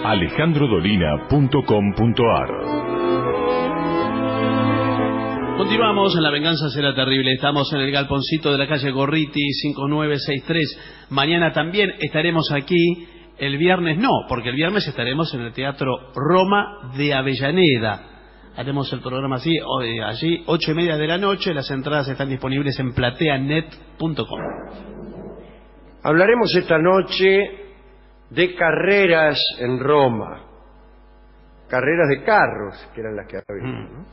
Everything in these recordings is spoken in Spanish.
alejandrodolina.com.ar. Continuamos en La Venganza Será Terrible. Estamos en el galponcito de la calle Gorriti 5963. Mañana también estaremos aquí. El viernes no, porque el viernes estaremos en el Teatro Roma de Avellaneda. Haremos el programa así, allí 8:30 de la noche. Las entradas están disponibles en plateanet.com. Hablaremos esta noche de carreras en Roma. Carreras de carros, que eran las que había, ¿no?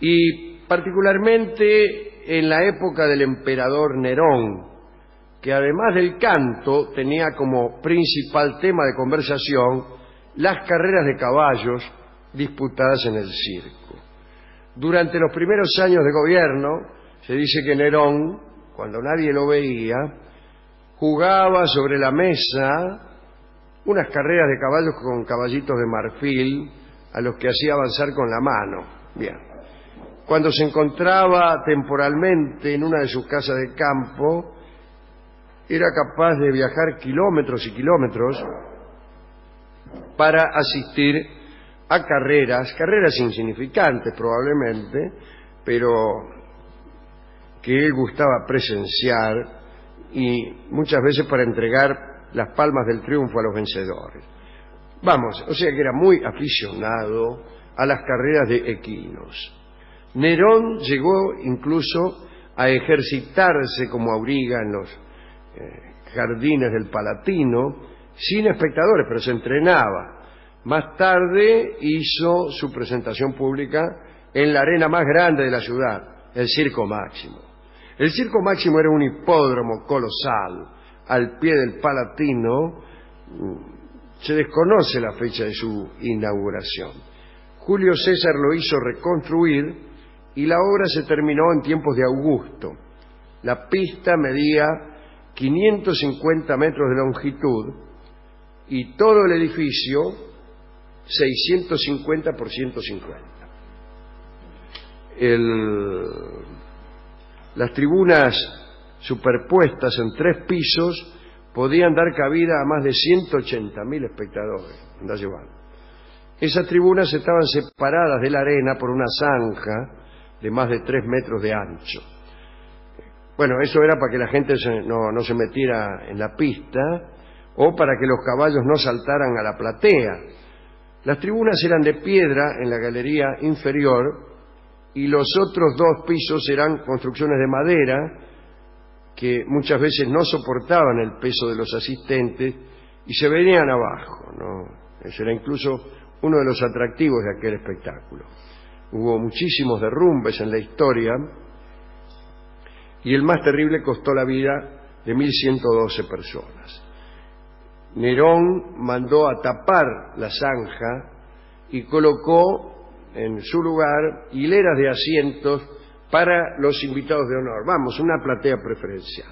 Y particularmente en la época del emperador Nerón, que además del canto tenía como principal tema de conversación las carreras de caballos disputadas en el circo. Durante los primeros años de gobierno, se dice que Nerón, cuando nadie lo veía, jugaba sobre la mesa unas carreras de caballos con caballitos de marfil a los que hacía avanzar con la mano. Bien. Cuando se encontraba temporalmente en una de sus casas de campo, era capaz de viajar kilómetros y kilómetros para asistir a carreras insignificantes probablemente, pero que él gustaba presenciar, y muchas veces para entregar las palmas del triunfo a los vencedores. Vamos, o sea que era muy aficionado a las carreras de equinos. Nerón llegó incluso a ejercitarse como auriga en los jardines del Palatino, sin espectadores, pero se entrenaba. Más tarde hizo su presentación pública en la arena más grande de la ciudad, el Circo Máximo. El Circo Máximo era un hipódromo colosal al pie del Palatino. Se desconoce la fecha de su inauguración. Julio César lo hizo reconstruir y la obra se terminó en tiempos de Augusto. La pista medía 550 metros de longitud y todo el edificio 650 por 150. Las tribunas superpuestas en 3 pisos podían dar cabida a más de 180.000 espectadores. Andá llevando. Esas tribunas estaban separadas de la arena por una zanja de más de 3 metros de ancho. Bueno, eso era para que la gente no se metiera en la pista o para que los caballos no saltaran a la platea. Las tribunas eran de piedra en la galería inferior y los otros 2 pisos eran construcciones de madera que muchas veces no soportaban el peso de los asistentes y se venían abajo, ¿no? Ese era incluso uno de los atractivos de aquel espectáculo. Hubo muchísimos derrumbes en la historia y el más terrible costó la vida de 1.112 personas. Nerón mandó a tapar la zanja y colocó en su lugar hileras de asientos para los invitados de honor. Vamos, una platea preferencial.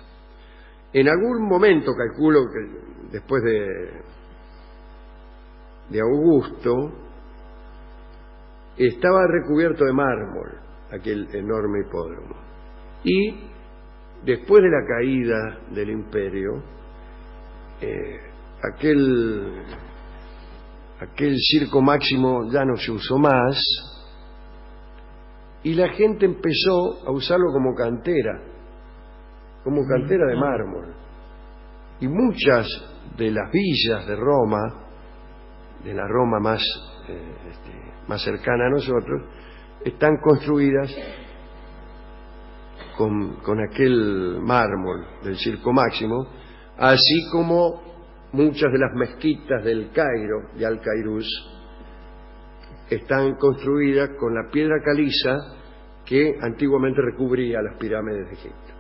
En algún momento, calculo que después de Augusto, estaba recubierto de mármol aquel enorme hipódromo. Y después de la caída del imperio, aquel Circo Máximo ya no se usó más y la gente empezó a usarlo como cantera de mármol. Y muchas de las villas de Roma, de la Roma más cercana a nosotros, están construidas con aquel mármol del Circo Máximo, así como muchas de las mezquitas del Cairo, de Al-Cairús, están construidas con la piedra caliza que antiguamente recubría las pirámides de Egipto.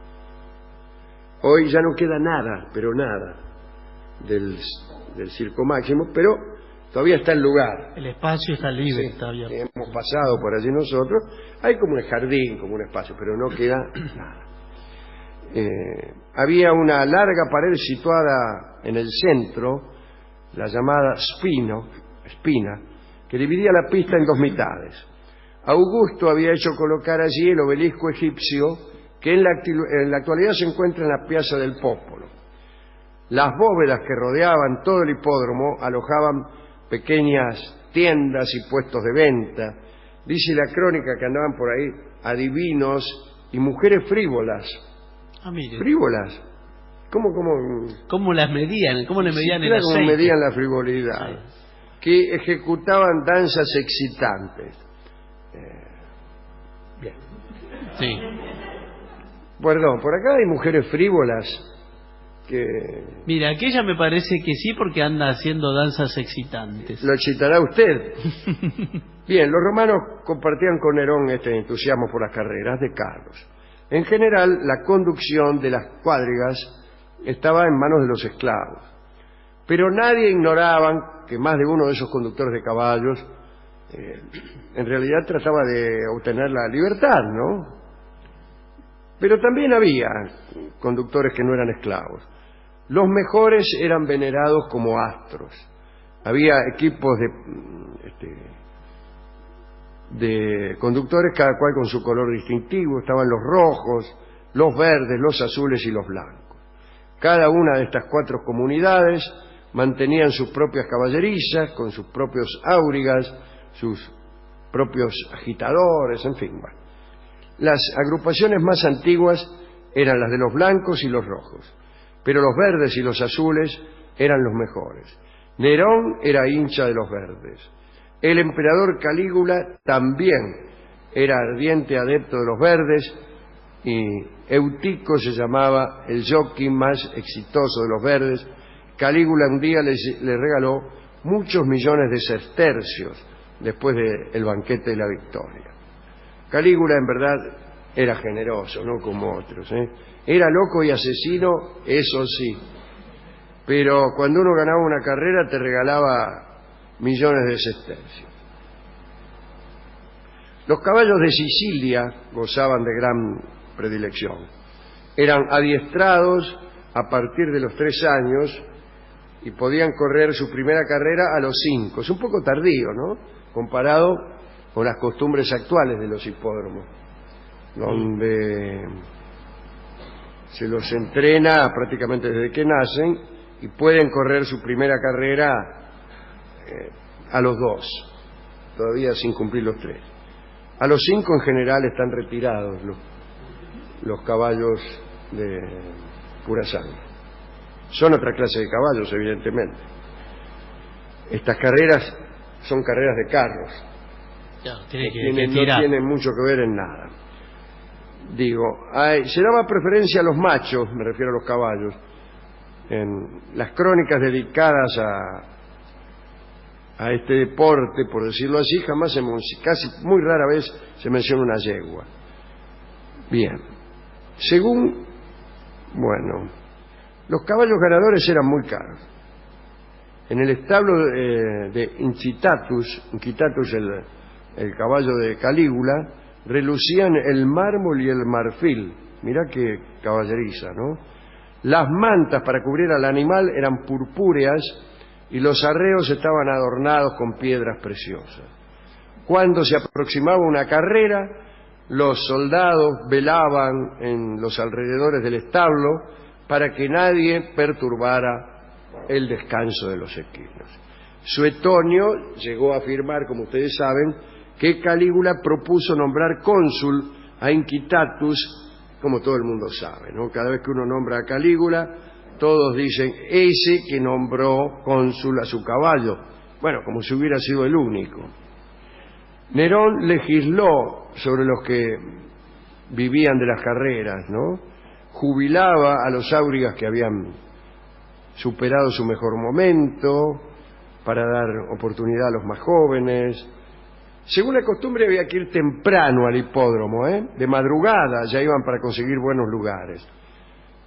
Hoy ya no queda nada, pero nada, del Circo Máximo, pero todavía está el lugar. El espacio está libre, Sí, está abierto. hemos pasado por allí nosotros. Hay como un jardín, como un espacio, pero no queda nada. Había una larga pared situada en el centro, la llamada espina, que dividía la pista en 2 mitades. Augusto había hecho colocar allí el obelisco egipcio que en la actualidad se encuentra en la Piazza del Popolo. Las bóvedas que rodeaban todo el hipódromo alojaban pequeñas tiendas y puestos de venta. Dice la crónica que andaban por ahí adivinos y mujeres frívolas. Ah, mire. ¿Frívolas? ¿Cómo las medían? ¿Cómo le medían el cómo aceite? medían la frivolidad. Sí. Que ejecutaban danzas excitantes. Bien. Sí. Perdón, por acá hay mujeres frívolas que... Mira, aquella me parece que sí porque anda haciendo danzas excitantes. Lo excitará usted. Bien, los romanos compartían con Nerón este entusiasmo por las carreras de carros. En general, la conducción de las cuadrigas estaba en manos de los esclavos. Pero nadie ignoraba que más de uno de esos conductores de caballos en realidad trataba de obtener la libertad, ¿no? Pero también había conductores que no eran esclavos. Los mejores eran venerados como astros. Había equipos de conductores, cada cual con su color distintivo. Estaban los rojos, los verdes, los azules y los blancos. Cada una de estas 4 comunidades mantenían sus propias caballerizas, con sus propios aurigas, sus propios agitadores, en fin. Bueno. Las agrupaciones más antiguas eran las de los blancos y los rojos, pero los verdes y los azules eran los mejores. Nerón era hincha de los verdes. El emperador Calígula también era ardiente adepto de los verdes y Eutico se llamaba el jockey más exitoso de los verdes. Calígula un día le regaló muchos millones de sestercios después del banquete de la victoria. Calígula en verdad era generoso, no como otros, ¿eh? Era loco y asesino, eso sí, pero cuando uno ganaba una carrera te regalaba millones de sestercios. Los caballos de Sicilia gozaban de gran predilección. Eran adiestrados a partir de los 3 años y podían correr su primera carrera a los 5. Es un poco tardío, ¿no?, comparado con las costumbres actuales de los hipódromos, donde se los entrena prácticamente desde que nacen y pueden correr su primera carrera a los 2, todavía sin cumplir los 3. A los 5 en general están retirados los caballos de pura sangre. Son otra clase de caballos, evidentemente. Estas carreras son carreras de carros. Claro, No tienen mucho que ver en nada. Digo, se daba preferencia a los machos, me refiero a los caballos. En las crónicas dedicadas a este deporte, por decirlo así, casi muy rara vez se menciona una yegua. Bien. Los caballos ganadores eran muy caros. En el establo de Incitatus, el caballo de Calígula, relucían el mármol y el marfil. Mirá qué caballeriza, ¿no? Las mantas para cubrir al animal eran purpúreas y los arreos estaban adornados con piedras preciosas. Cuando se aproximaba una carrera, los soldados velaban en los alrededores del establo para que nadie perturbara el descanso de los equinos. Suetonio llegó a afirmar, como ustedes saben, que Calígula propuso nombrar cónsul a Incitatus, como todo el mundo sabe, ¿no? Cada vez que uno nombra a Calígula, todos dicen ese que nombró cónsul a su caballo. Bueno, como si hubiera sido el único. Nerón legisló sobre los que vivían de las carreras, ¿no? Jubilaba a los áurigas que habían superado su mejor momento para dar oportunidad a los más jóvenes. Según la costumbre había que ir temprano al hipódromo, de madrugada ya iban para conseguir buenos lugares.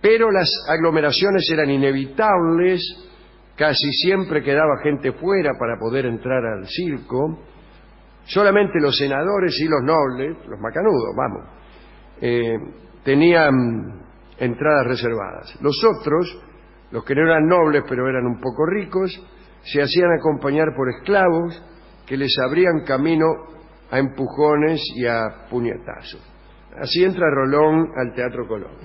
Pero las aglomeraciones eran inevitables, casi siempre quedaba gente fuera para poder entrar al circo. Solamente los senadores y los nobles, los macanudos, tenían entradas reservadas. Los otros, los que no eran nobles pero eran un poco ricos, se hacían acompañar por esclavos que les abrían camino a empujones y a puñetazos. Así entra Rolón al Teatro Colón.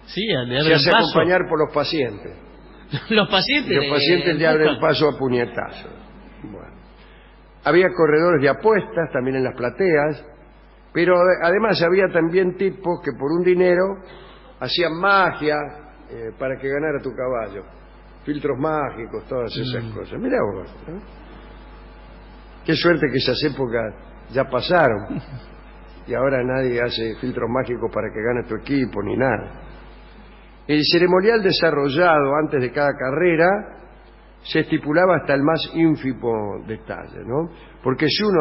Sí, le se abren hace paso. acompañar por los pacientes. Los pacientes. Los pacientes le abren paso a puñetazos. Bueno. Había corredores de apuestas también en las plateas, pero además había también tipos que por un dinero hacían magia para que ganara tu caballo. Filtros mágicos, todas esas cosas. Mirá vos, ¿no? Qué suerte que esas épocas ya pasaron. Y ahora nadie hace filtros mágicos para que gane tu equipo ni nada. El ceremonial desarrollado antes de cada carrera se estipulaba hasta el más ínfimo detalle, ¿no? Porque si uno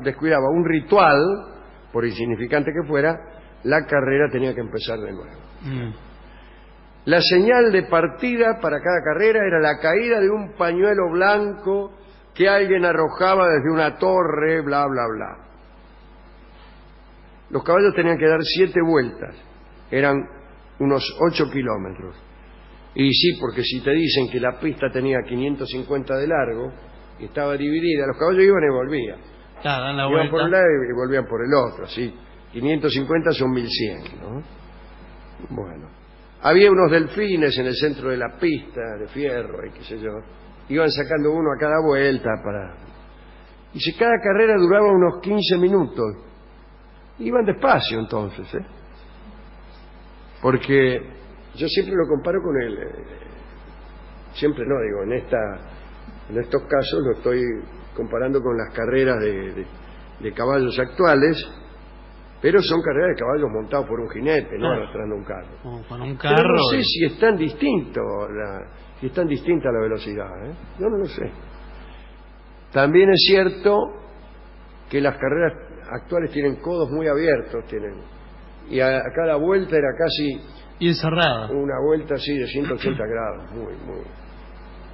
descuidaba un ritual, por insignificante que fuera, la carrera tenía que empezar de nuevo. La señal de partida para cada carrera era la caída de un pañuelo blanco que alguien arrojaba desde una torre, bla, bla, bla. Los caballos tenían que dar 7 vueltas, eran unos 8 kilómetros. Y sí, porque si te dicen que la pista tenía 550 de largo y estaba dividida, los caballos iban y volvían. Claro, dan la Iban vuelta. por un lado y volvían por el otro, así. 550 son 1100, ¿no? Bueno. Había unos delfines en el centro de la pista, de fierro y qué sé yo. Iban sacando uno a cada vuelta para... Y si cada carrera duraba unos 15 minutos, iban despacio entonces, ¿eh? Porque yo siempre lo comparo con el... siempre no, digo, en estos casos lo estoy comparando con las carreras de caballos actuales, pero son carreras de caballos montados por un jinete, no arrastrando un carro. Con un Pero carro. no sé si es tan distinto, si es tan distinta la velocidad, ¿eh? Yo no lo sé. También es cierto que las carreras actuales tienen codos muy abiertos, y a cada vuelta era casi Y encerrada. una vuelta así de 180 grados,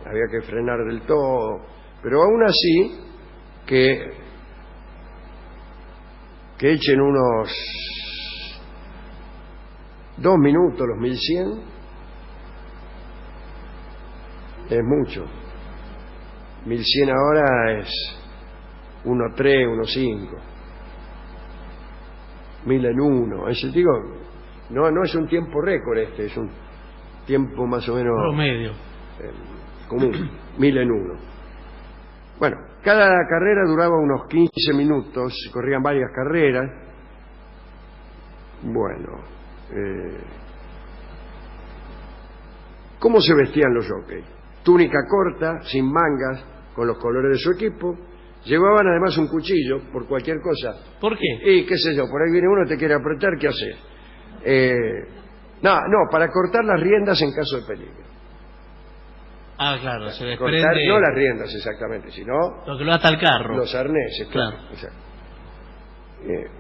había que frenar del todo, pero aún así que echen unos 2 minutos los 1100 es mucho. 1100 ahora es 1.3, 1.5, 1000 en 1. Es, digo, no es un tiempo récord es un tiempo más o menos Promedio. común, 1000 en 1. Bueno, cada carrera duraba unos 15 minutos, se corrían varias carreras. Bueno, ¿cómo se vestían los jockeys? Túnica corta, sin mangas, con los colores de su equipo. Llevaban además un cuchillo por cualquier cosa. ¿Por qué? Y qué sé yo, por ahí viene uno, te quiere apretar, ¿qué haces? No, para cortar las riendas en caso de peligro. Ah, claro, se Cortar, desprende. no las riendas exactamente, sino Lo que lo ata al carro. los arneses. Claro. Exacto.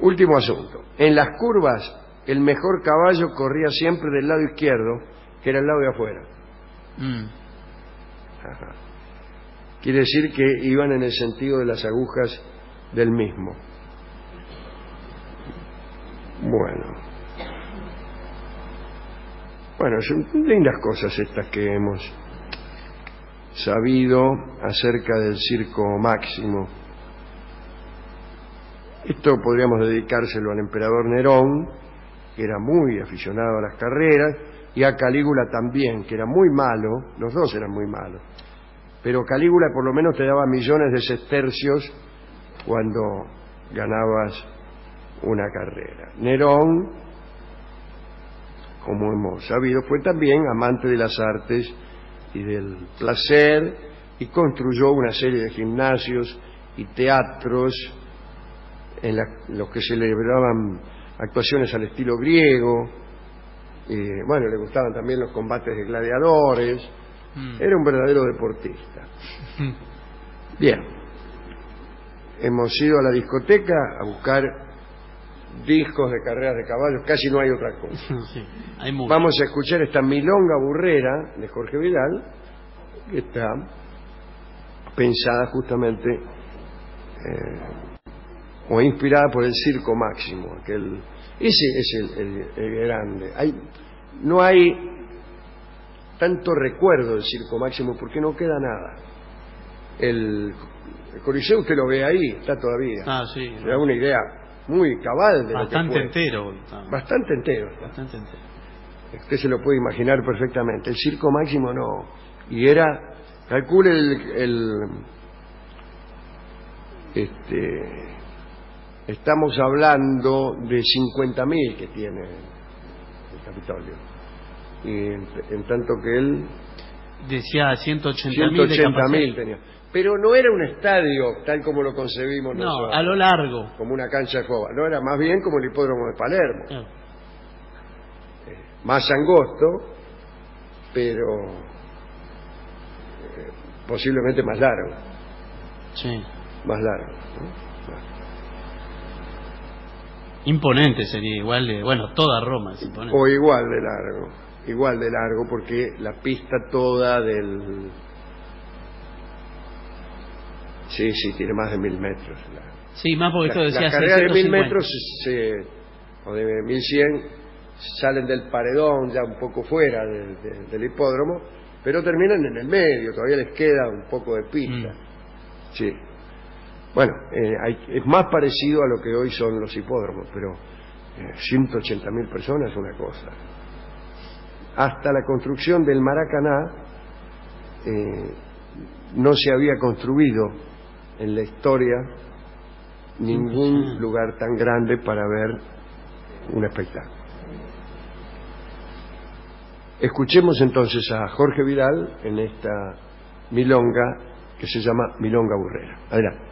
Último asunto. En las curvas, el mejor caballo corría siempre del lado izquierdo, que era el lado de afuera. Ajá. Quiere decir que iban en el sentido de las agujas del mismo. Bueno, son lindas cosas estas que hemos sabido acerca del Circo Máximo. Esto podríamos dedicárselo al emperador Nerón, que era muy aficionado a las carreras, y a Calígula también, que era muy malo. Los dos eran muy malos, pero Calígula por lo menos te daba millones de sestercios cuando ganabas una carrera. Nerón, como hemos sabido, fue también amante de las artes y del placer, y construyó una serie de gimnasios y teatros en los que se celebraban actuaciones al estilo griego. Bueno, le gustaban también los combates de gladiadores. Era un verdadero deportista. Bien, hemos ido a la discoteca a buscar discos de carreras de caballos, casi no hay otra cosa. Sí, hay mucho. Vamos a escuchar esta milonga burrera de Jorge Vidal, que está pensada justamente o inspirada por el Circo Máximo. Ese es el grande. No hay tanto recuerdo del Circo Máximo porque no queda nada. El Coliseo usted lo ve ahí, está todavía. Ah, sí. Se da una idea muy cabal de Bastante lo que fue. entero. Bastante entero. Bastante entero. Usted se lo puede imaginar perfectamente. El Circo Máximo no. Y era, calcule estamos hablando de 50.000 que tiene el Capitolio. Y en tanto que él... Decía 180.000 180.000 tenía. Pero no era un estadio tal como lo concebimos nosotros. No, a lo largo. Como una cancha de fútbol. No, era más bien como el hipódromo de Palermo. Más angosto, pero posiblemente más largo. Sí. Más largo, ¿no? Imponente sería, igual de... Bueno, toda Roma es imponente. O igual de largo, porque la pista toda del... Sí, tiene más de 1000 metros. Sí, más porque esto decía las carreras de 1000 650. metros o de 1100 salen del paredón, ya un poco fuera del hipódromo, pero terminan en el medio, todavía les queda un poco de pista. Sí. Bueno, es más parecido a lo que hoy son los hipódromos, pero 180.000 personas es una cosa. Hasta la construcción del Maracaná no se había construido en la historia ningún lugar tan grande para ver un espectáculo. Escuchemos entonces a Jorge Vidal en esta milonga que se llama Milonga Burrera. Adelante.